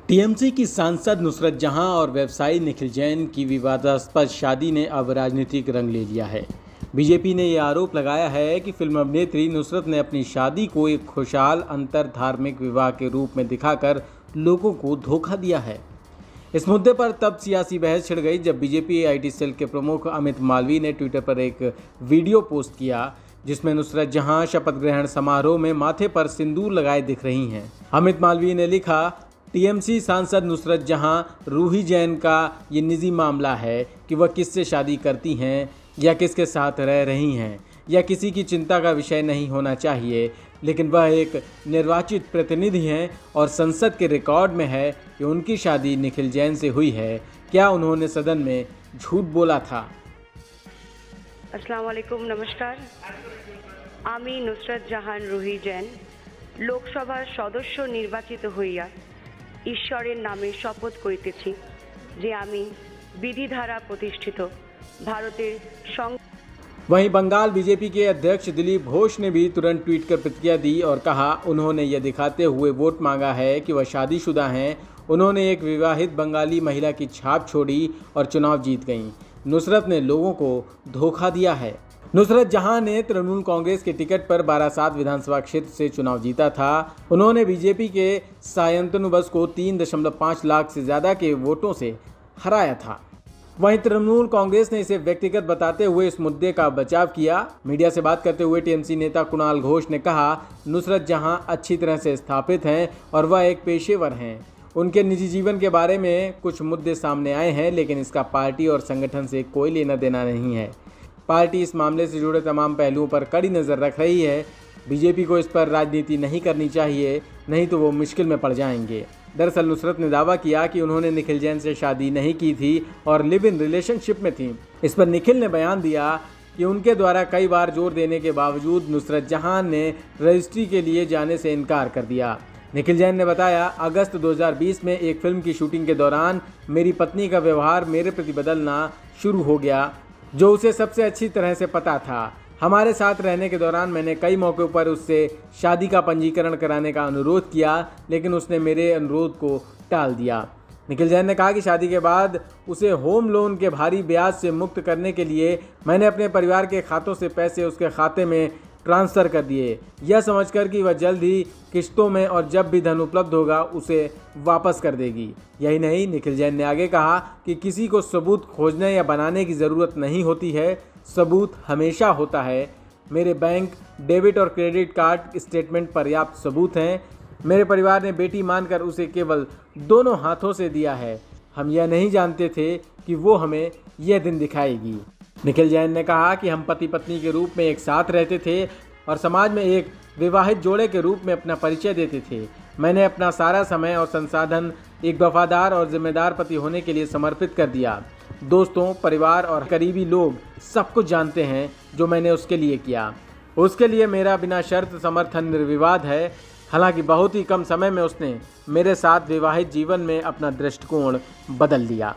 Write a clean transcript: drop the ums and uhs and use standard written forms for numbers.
TMC की सांसद नुसरत जहां और व्यवसायी निखिल जैन की विवादास्पद शादी ने अब राजनीतिक रंग ले लिया है। बीजेपी ने यह आरोप लगाया है कि फिल्म अभिनेत्री नुसरत ने अपनी शादी को एक खुशहाल अंतर धार्मिक विवाह के रूप में दिखाकर लोगों को धोखा दिया है। इस मुद्दे पर तब सियासी बहस छिड़ गई जब बीजेपी आईटी सेल के प्रमुख अमित मालवीय ने ट्विटर पर एक वीडियो पोस्ट किया जिसमें नुसरत जहां शपथ ग्रहण समारोह में माथे पर सिंदूर लगाए दिख रही हैं। अमित मालवीय ने लिखा, टीएमसी सांसद नुसरत जहां रूही जैन का ये निजी मामला है कि वह किससे शादी करती हैं या किसके साथ रह रही हैं, यह किसी की चिंता का विषय नहीं होना चाहिए, लेकिन वह एक निर्वाचित प्रतिनिधि हैं और संसद के रिकॉर्ड में है कि उनकी शादी निखिल जैन से हुई है। क्या उन्होंने सदन में झूठ बोला था? अस्सलाम वालेकुम, नमस्कार। आमी नुसरत जहान रूही जैन लोकसभार सदस्य निर्वाचित हইয়া ঈশ্বরের নামে শপথ করিতেছি যে আমি विधि द्वारा प्रतिष्ठित भारतेर। वहीं बंगाल बीजेपी के अध्यक्ष दिलीप घोष ने भी तुरंत ट्वीट कर प्रतिक्रिया दी और कहा, उन्होंने यह दिखाते हुए वोट मांगा है कि वह शादीशुदा हैं। उन्होंने एक विवाहित बंगाली महिला की छाप छोड़ी और चुनाव जीत गईं। नुसरत ने लोगों को धोखा दिया है। नुसरत जहां ने तृणमूल कांग्रेस के टिकट पर बारासात विधानसभा क्षेत्र से चुनाव जीता था। उन्होंने बीजेपी के सायंतनु बस को 3.5 लाख से ज़्यादा के वोटों से हराया था। वहीं तृणमूल कांग्रेस ने इसे व्यक्तिगत बताते हुए इस मुद्दे का बचाव किया। मीडिया से बात करते हुए टीएमसी नेता कुणाल घोष ने कहा, नुसरत जहां अच्छी तरह से स्थापित हैं और वह एक पेशेवर हैं। उनके निजी जीवन के बारे में कुछ मुद्दे सामने आए हैं, लेकिन इसका पार्टी और संगठन से कोई लेना देना नहीं है। पार्टी इस मामले से जुड़े तमाम पहलुओं पर कड़ी नज़र रख रही है। बीजेपी को इस पर राजनीति नहीं करनी चाहिए, नहीं तो वो मुश्किल में पड़ जाएंगे। दरअसल नुसरत ने दावा किया कि उन्होंने निखिल जैन से शादी नहीं की थी और लिव इन रिलेशनशिप में थी। इस पर निखिल ने बयान दिया कि उनके द्वारा कई बार जोर देने के बावजूद नुसरत जहां ने रजिस्ट्री के लिए जाने से इनकार कर दिया। निखिल जैन ने बताया, अगस्त 2020 में एक फिल्म की शूटिंग के दौरान मेरी पत्नी का व्यवहार मेरे प्रति बदलना शुरू हो गया, जो उसे सबसे अच्छी तरह से पता था। हमारे साथ रहने के दौरान मैंने कई मौक़ों पर उससे शादी का पंजीकरण कराने का अनुरोध किया, लेकिन उसने मेरे अनुरोध को टाल दिया। निखिल जैन ने कहा कि शादी के बाद उसे होम लोन के भारी ब्याज से मुक्त करने के लिए मैंने अपने परिवार के खातों से पैसे उसके खाते में ट्रांसफ़र कर दिए, यह समझकर कि वह जल्द ही किश्तों में और जब भी धन उपलब्ध होगा उसे वापस कर देगी। यही नहीं, निखिल जैन ने आगे कहा कि किसी को सबूत खोजने या बनाने की ज़रूरत नहीं होती है, सबूत हमेशा होता है। मेरे बैंक, डेबिट और क्रेडिट कार्ड स्टेटमेंट पर्याप्त सबूत हैं। मेरे परिवार ने बेटी मानकर उसे केवल दोनों हाथों से दिया है। हम यह नहीं जानते थे कि वो हमें यह दिन दिखाएगी। निखिल जैन ने कहा कि हम पति पत्नी के रूप में एक साथ रहते थे और समाज में एक विवाहित जोड़े के रूप में अपना परिचय देते थे। मैंने अपना सारा समय और संसाधन एक वफादार और जिम्मेदार पति होने के लिए समर्पित कर दिया। दोस्तों, परिवार और करीबी लोग सब कुछ जानते हैं जो मैंने उसके लिए किया। उसके लिए मेरा बिना शर्त समर्थन निर्विवाद है। हालांकि बहुत ही कम समय में उसने मेरे साथ वैवाहिक जीवन में अपना दृष्टिकोण बदल दिया।